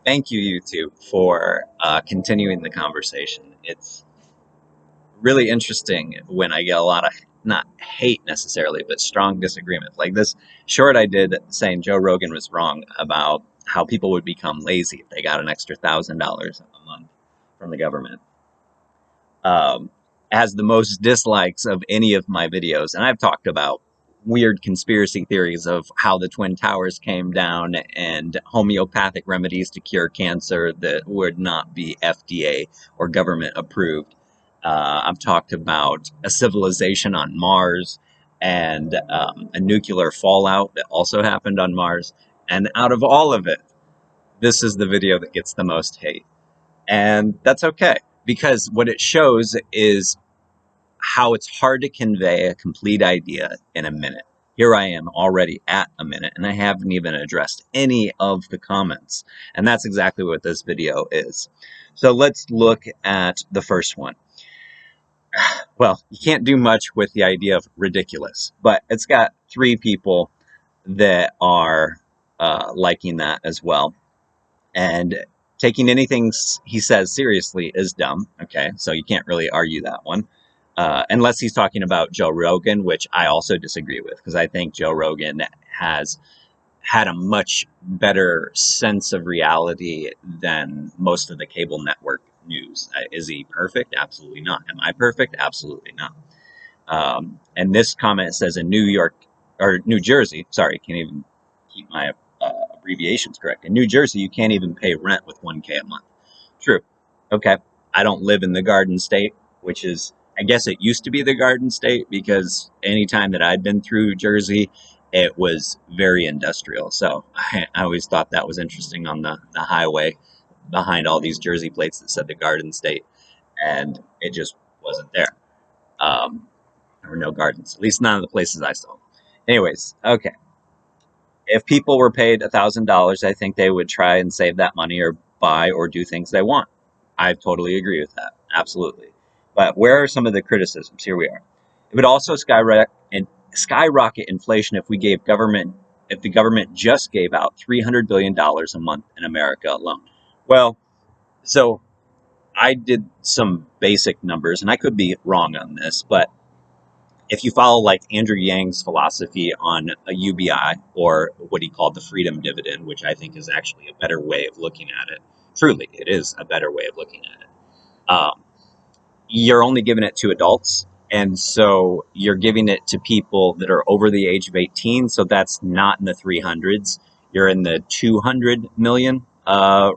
Thank you, YouTube, for continuing the conversation. It's really interesting when I get a lot of, not hate necessarily, but strong disagreement. Like this short I did saying Joe Rogan was wrong about how people would become lazy if they got an extra $1,000 a month from the government. Um, has the most dislikes of any of my videos. And I've talked about weird conspiracy theories of how the Twin Towers came down and homeopathic remedies to cure cancer that would not be FDA or government approved. I've talked about a civilization on Mars and a nuclear fallout that also happened on Mars. And out of all of it, this is the video that gets the most hate. And that's okay, because what it shows is how it's hard to convey a complete idea in a minute. Here I am already at a minute, and I haven't even addressed any of the comments. And that's exactly what this video is. So let's look at the first one. Well, you can't do much with the idea of ridiculous, but it's got 3 people that are liking that as well. And taking anything he says seriously is dumb. Okay, so you can't really argue that one. Unless he's talking about Joe Rogan, which I also disagree with, because I think Joe Rogan has had a much better sense of reality than most of the cable network news. Is he perfect? Absolutely not. Am I perfect? Absolutely not. And this comment says in New York, or New Jersey, sorry, can't even keep my abbreviations correct. In New Jersey, you can't even pay rent with 1K a month. True. Okay. I don't live in the Garden State, which is, I guess it used to be the Garden State, because anytime that I'd been through Jersey, it was very industrial. So I always thought that was interesting on the highway behind all these Jersey plates that said the Garden State, and it just wasn't there. There were no gardens, at least none of the places I saw. Anyways, okay. If people were paid $1,000, I think they would try and save that money or buy or do things they want. I totally agree with that. Absolutely. But where are some of the criticisms? Here we are. It would also skyrocket inflation if the government just gave out $300 billion a month in America alone. Well, so I did some basic numbers, and I could be wrong on this, but if you follow like Andrew Yang's philosophy on a UBI, or what he called the freedom dividend, which I think is actually a better way of looking at it. Truly, it is a better way of looking at it. Um, you're only giving it to adults. And so you're giving it to people that are over the age of 18. So that's not in the 300s. You're in the 200 million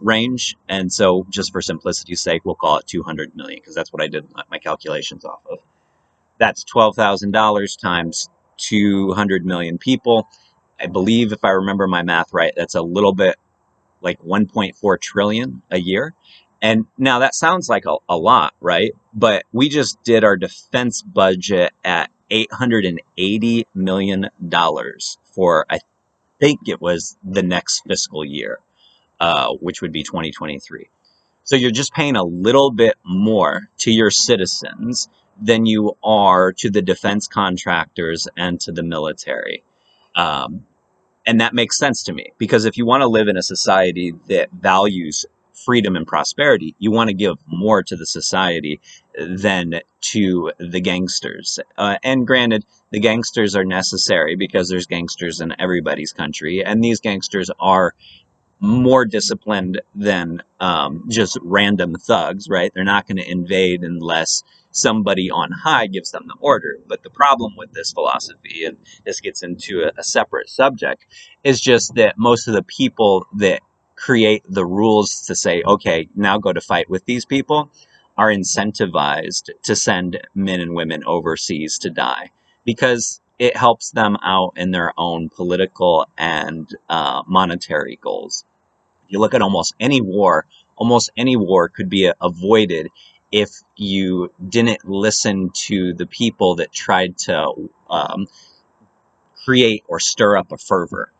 range. And so just for simplicity's sake, we'll call it 200 million, because that's what I did my calculations off of. That's $12,000 times 200 million people. I believe, if I remember my math right, that's a little bit like 1.4 trillion a year. And now that sounds like a lot, right? But we just did our defense budget at $880 million for, I think it was the next fiscal year, which would be 2023. So you're just paying a little bit more to your citizens than you are to the defense contractors and to the military. Um, and that makes sense to me, because if you want to live in a society that values freedom and prosperity, you want to give more to the society than to the gangsters. And granted, the gangsters are necessary because there's gangsters in everybody's country, and these gangsters are more disciplined than just random thugs, right? They're not going to invade unless somebody on high gives them the order. But the problem with this philosophy, and this gets into a separate subject, is just that most of the people that create the rules to say, okay, now go to fight with these people, are incentivized to send men and women overseas to die, because it helps them out in their own political and monetary goals. If you look at almost any war could be avoided if you didn't listen to the people that tried to create or stir up a fervor,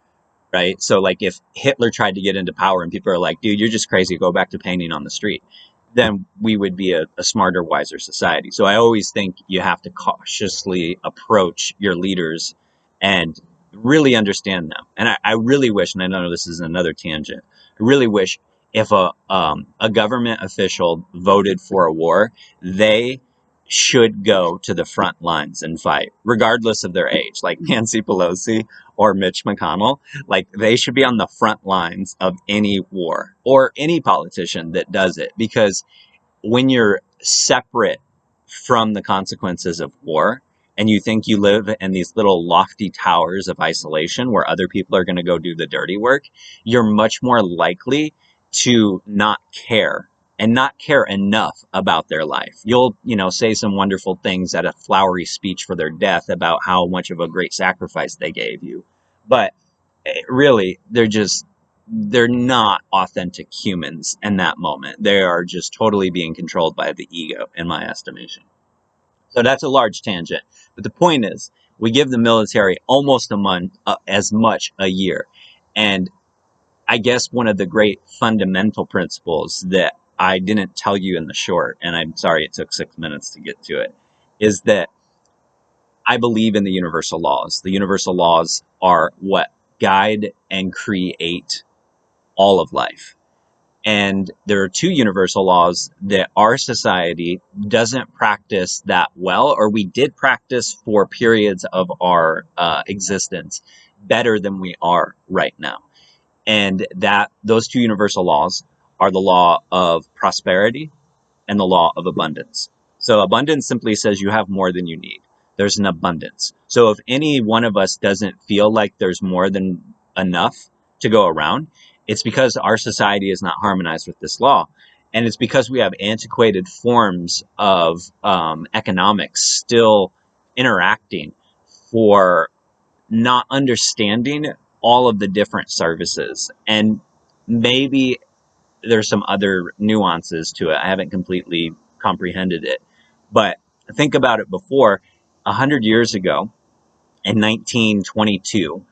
right? So, like, if Hitler tried to get into power and people are like, dude, you're just crazy, go back to painting on the street, then we would be a smarter, wiser society. So I always think you have to cautiously approach your leaders and really understand them. And I really wish, and I know this is another tangent, I really wish if a government official voted for a war, they should go to the front lines and fight, regardless of their age, like Nancy Pelosi or Mitch McConnell. Like, they should be on the front lines of any war, or any politician that does it, because when you're separate from the consequences of war, and you think you live in these little lofty towers of isolation where other people are going to go do the dirty work, you're much more likely to not care, and not care enough about their life. You'll, say some wonderful things at a flowery speech for their death about how much of a great sacrifice they gave you. But really, they're not authentic humans in that moment. They are just totally being controlled by the ego, in my estimation. So that's a large tangent. But the point is, we give the military almost a month, as much a year. And I guess one of the great fundamental principles that I didn't tell you in the short, and I'm sorry it took 6 minutes to get to it, is that I believe in the universal laws. The universal laws are what guide and create all of life. And there are two universal laws that our society doesn't practice that well, or we did practice for periods of our existence better than we are right now. And that those two universal laws are the law of prosperity and the law of abundance. So abundance simply says you have more than you need. There's an abundance. So if any one of us doesn't feel like there's more than enough to go around, it's because our society is not harmonized with this law. And it's because we have antiquated forms of economics still interacting for not understanding all of the different services. And maybe there's some other nuances to it. I haven't completely comprehended it. But think about it before. 100 years ago, in 1922,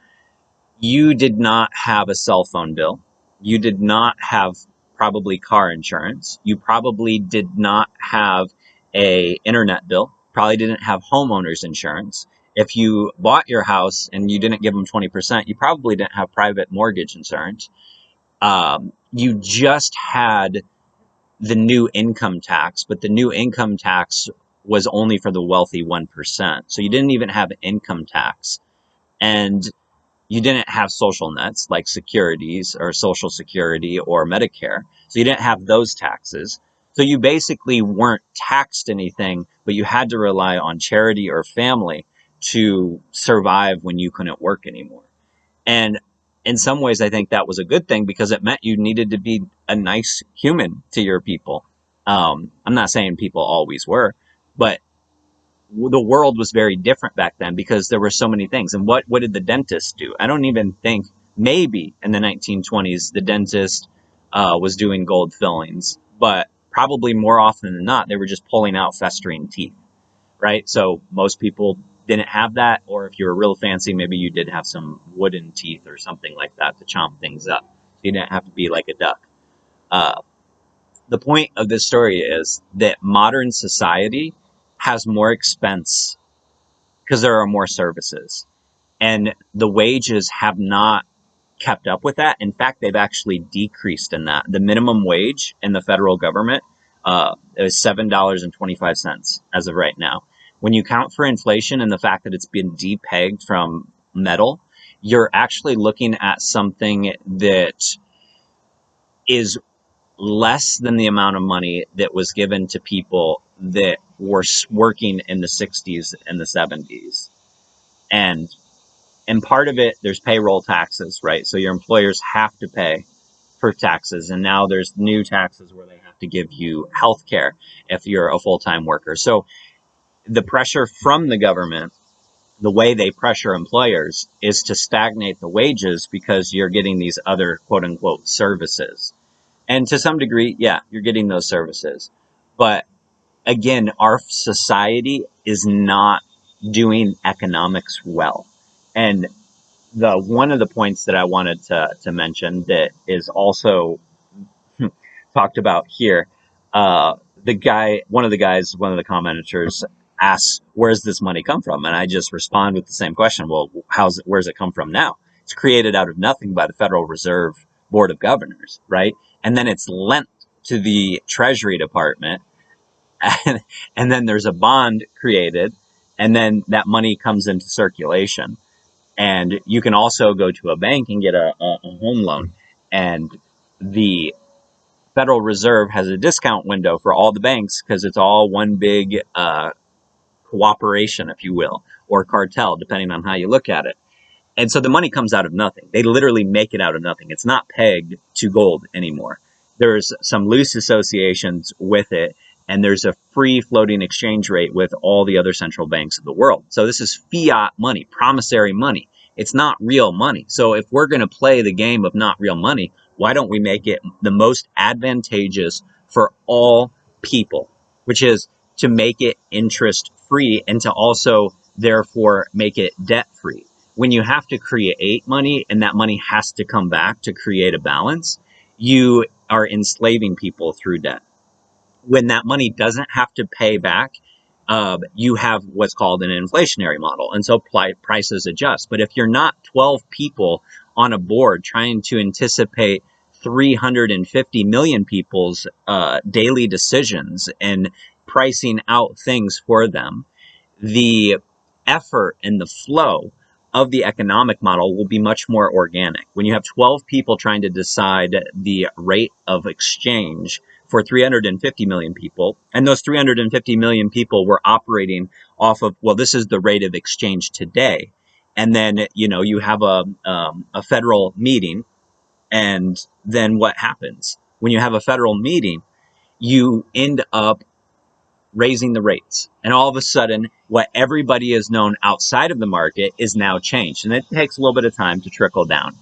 you did not have a cell phone bill. You did not have probably car insurance. You probably did not have a internet bill. Probably didn't have homeowners insurance. If you bought your house and you didn't give them 20%, you probably didn't have private mortgage insurance. You just had the new income tax, but the new income tax was only for the wealthy 1%. So you didn't even have income tax. And you didn't have social nets like securities or Social Security or Medicare. So you didn't have those taxes. So you basically weren't taxed anything, but you had to rely on charity or family to survive when you couldn't work anymore. And in some ways, I think that was a good thing, because it meant you needed to be a nice human to your people. I'm not saying people always were, but the world was very different back then because there were so many things. And what did the dentist do? I don't even think, maybe in the 1920s, the dentist was doing gold fillings, but probably more often than not, they were just pulling out festering teeth, right? So most people didn't have that, or if you were real fancy, maybe you did have some wooden teeth or something like that to chomp things up. So you didn't have to be like a duck. Uh, the point of this story is that modern society has more expense because there are more services, and the wages have not kept up with that. In fact, they've actually decreased in that. The minimum wage in the federal government is $7.25 as of right now. When you count for inflation and the fact that it's been depegged from metal, you're actually looking at something that is less than the amount of money that was given to people that were working in the 60s and the 70s. And part of it, there's payroll taxes, right? So your employers have to pay for taxes. And now there's new taxes where they have to give you health care if you're a full-time worker. So the pressure from the government, the way they pressure employers, is to stagnate the wages because you're getting these other quote unquote services. And to some degree, yeah, you're getting those services. But again, our society is not doing economics well. And the one of the points that I wanted to mention that is also talked about here, one of the the commenters asks, "Where's this money come from?" And I just respond with the same question. Well, where's it come from now? It's created out of nothing by the Federal Reserve board of governors, right? And then it's lent to the Treasury Department, and, and then there's a bond created, and then that money comes into circulation. And you can also go to a bank and get a home loan. And the Federal Reserve has a discount window for all the banks because it's all one big cooperation, if you will, or cartel, depending on how you look at it. And so the money comes out of nothing. They literally make it out of nothing. It's not pegged to gold anymore. There's some loose associations with it, and there's a free floating exchange rate with all the other central banks of the world. So this is fiat money, promissory money. It's not real money. So if we're going to play the game of not real money, why don't we make it the most advantageous for all people, which is to make it interest free and to also therefore make it debt free. When you have to create money and that money has to come back to create a balance, you are enslaving people through debt. When that money doesn't have to pay back, you have what's called an inflationary model. And so prices adjust. But if you're not 12 people on a board trying to anticipate 350 million people's daily decisions and pricing out things for them, the effort and the flow of the economic model will be much more organic. When you have 12 people trying to decide the rate of exchange for 350 million people, and those 350 million people were operating off of, well, this is the rate of exchange today. And then, you have a federal meeting, and then what happens? When you have a federal meeting, you end up raising the rates. And all of a sudden, what everybody has known outside of the market is now changed. And it takes a little bit of time to trickle down.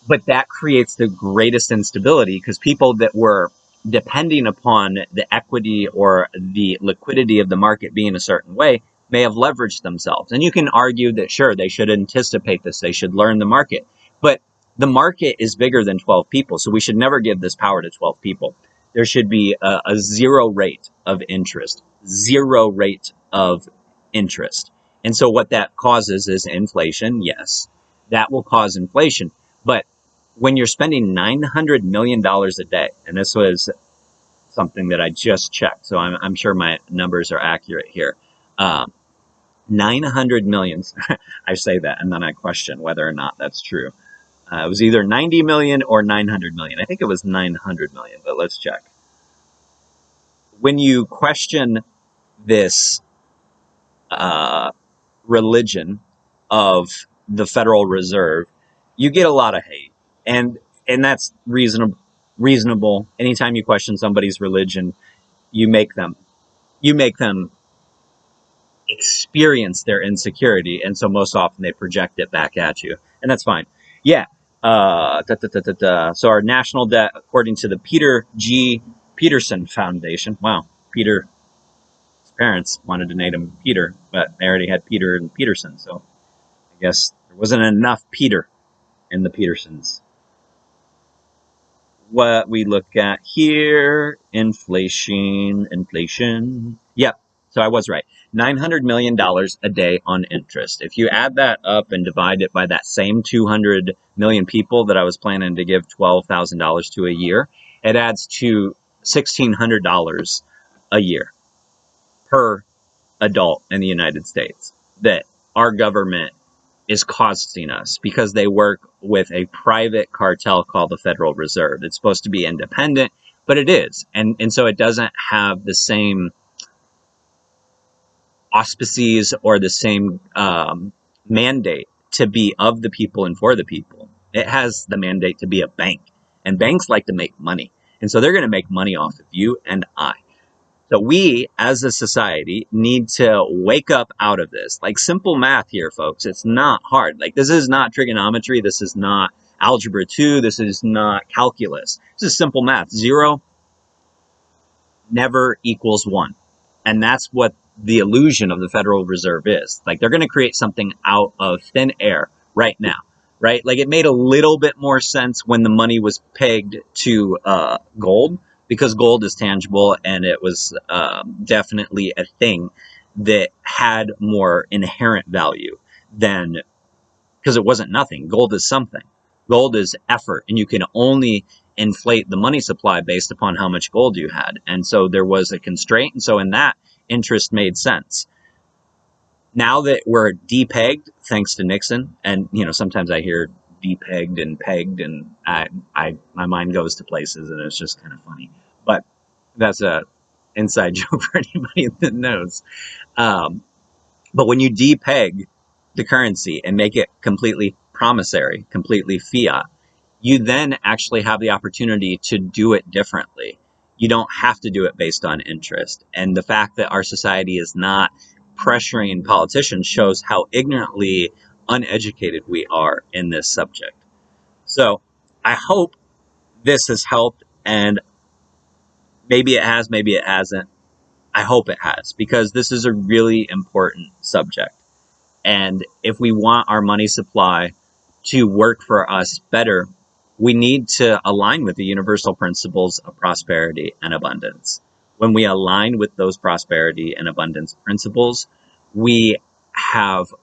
But that creates the greatest instability because people that were depending upon the equity or the liquidity of the market being a certain way may have leveraged themselves. And you can argue that, sure, they should anticipate this. They should learn the market. But the market is bigger than 12 people. So we should never give this power to 12 people. There should be a zero rate of interest, zero rate of interest. And so what that causes is inflation. Yes, that will cause inflation. But when you're spending $900 million a day, and this was something that I just checked, so I'm sure my numbers are accurate here. 900 million, I say that, and then I question whether or not that's true. It was either 90 million or 900 million. I think it was 900 million, but let's check. When you question this religion of the Federal Reserve, you get a lot of hate, and that's reasonable. Anytime you question somebody's religion, you make them experience their insecurity, and so most often they project it back at you, and that's fine. Yeah. So our national debt, according to the Peter G. Peterson Foundation. Wow, Peter's parents wanted to name him Peter, but they already had Peter and Peterson, so I guess there wasn't enough Peter in the Petersons. What we look at here, inflation. Yep. So I was right. $900 million a day on interest. If you add that up and divide it by that same 200 million people that I was planning to give $12,000 to a year, it adds to $1,600 a year per adult in the United States that our government is costing us because they work with a private cartel called the Federal Reserve. It's supposed to be independent, but it is. And so it doesn't have the same auspices or the same mandate to be of the people and for the people. It has the mandate to be a bank. And banks like to make money. And so they're going to make money off of you and I. So we, as a society, need to wake up out of this. Like simple math here, folks. It's not hard. Like this is not trigonometry. This is not algebra 2. This is not calculus. This is simple math. 0 never equals 1. And that's what the illusion of the Federal Reserve is. Like they're going to create something out of thin air right now. Right? Like it made a little bit more sense when the money was pegged to gold, because gold is tangible and it was definitely a thing that had more inherent value than, because it wasn't nothing. Gold is something. Gold is effort, and you can only inflate the money supply based upon how much gold you had. And so there was a constraint. And so in that, interest made sense. Now that we're depegged, thanks to Nixon, and sometimes I hear depegged and pegged, and my mind goes to places, and it's just kind of funny. But that's a inside joke for anybody that knows. Um, but when you depeg the currency and make it completely promissory, completely fiat, you then actually have the opportunity to do it differently. You don't have to do it based on interest. And the fact that our society is not pressuring politicians shows how ignorantly uneducated we are in this subject. So I hope this has helped, and maybe it has, maybe it hasn't. I hope it has, because this is a really important subject. And if we want our money supply to work for us better, we need to align with the universal principles of prosperity and abundance. When we align with those prosperity and abundance principles, we have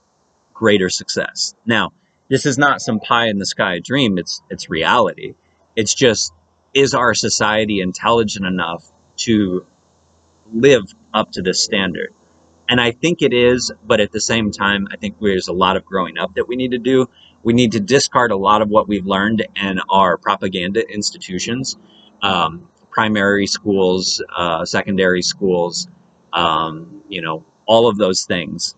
greater success. Now, this is not some pie in the sky dream, it's reality. It's just, is our society intelligent enough to live up to this standard? And I think it is, but at the same time, I think there's a lot of growing up that we need to do. We need to discard a lot of what we've learned in our propaganda institutions, primary schools, secondary schools, all of those things,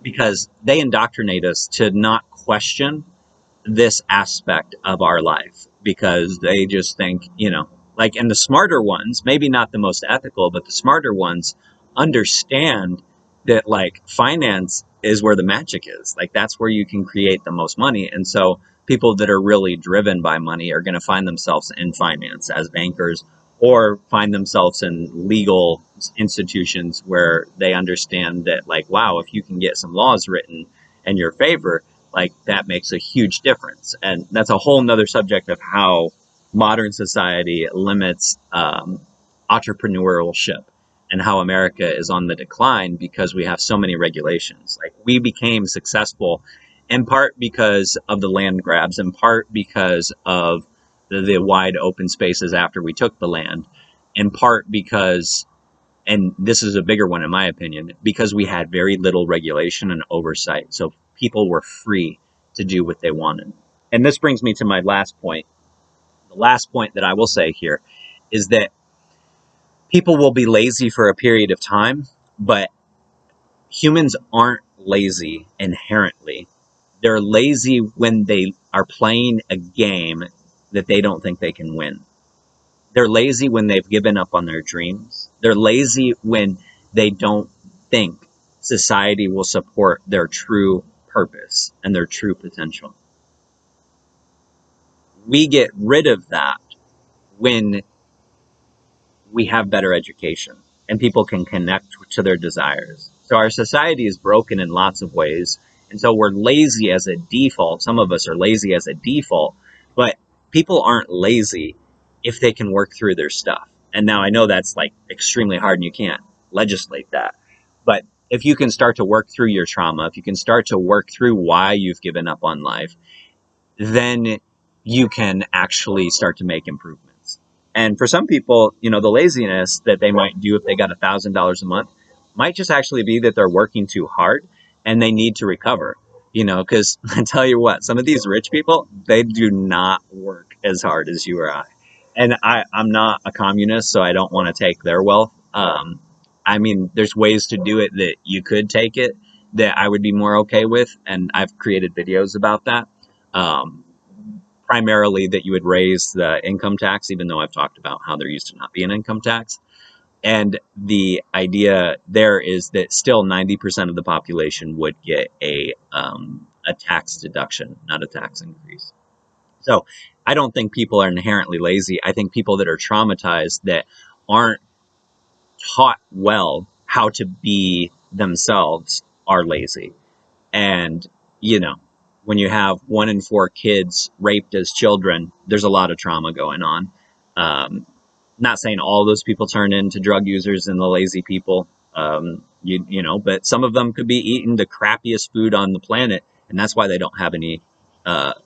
because they indoctrinate us to not question this aspect of our life, because they just think, like, and the smarter ones, maybe not the most ethical, but the smarter ones understand that, like, finance is where the magic is. Like, that's where you can create the most money. And so people that are really driven by money are going to find themselves in finance as bankers, or find themselves in legal institutions where they understand that, like, wow, if you can get some laws written in your favor, like, that makes a huge difference. And that's a whole nother subject of how modern society limits entrepreneurship, and how America is on the decline because we have so many regulations. Like, we became successful in part because of the land grabs, in part because of the wide open spaces after we took the land, in part because, and this is a bigger one in my opinion, because we had very little regulation and oversight. So people were free to do what they wanted. And this brings me to my last point. The last point that I will say here is that people will be lazy for a period of time, but humans aren't lazy inherently. They're lazy when they are playing a game that they don't think they can win. They're lazy when they've given up on their dreams. They're lazy when they don't think society will support their true purpose and their true potential. We get rid of that when we have better education and people can connect to their desires. So our society is broken in lots of ways. And so we're lazy as a default. Some of us are lazy as a default, but people aren't lazy if they can work through their stuff. And now I know that's, like, extremely hard and you can't legislate that. But if you can start to work through your trauma, if you can start to work through why you've given up on life, then you can actually start to make improvements. And for some people, the laziness that they might do if they got $1,000 a month might just actually be that they're working too hard and they need to recover. Because I tell you what, some of these rich people, they do not work as hard as you or I. And I'm not a communist, so I don't want to take their wealth. I mean, there's ways to do it that you could take it that I would be more okay with. And I've created videos about that. Um, Primarily that you would raise the income tax, even though I've talked about how there used to not be an income tax. And the idea there is that still 90% of the population would get a tax deduction, not a tax increase. So I don't think people are inherently lazy. I think people that are traumatized, that aren't taught well how to be themselves, are lazy. And, when you have 1 in 4 kids raped as children, there's a lot of trauma going on. Not saying all those people turn into drug users and the lazy people, but some of them could be eating the crappiest food on the planet, and that's why they don't have any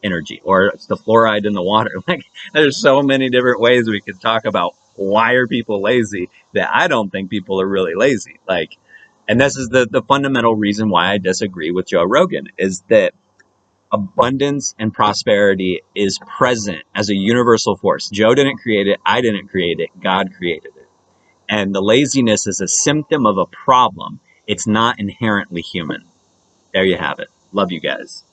energy, or it's the fluoride in the water. Like, there's so many different ways we could talk about why are people lazy, that I don't think people are really lazy. Like, and this is the fundamental reason why I disagree with Joe Rogan, is that abundance and prosperity is present as a universal force. Joe didn't create it. I didn't create it. God created it. And the laziness is a symptom of a problem. It's not inherently human. There you have it. Love you guys.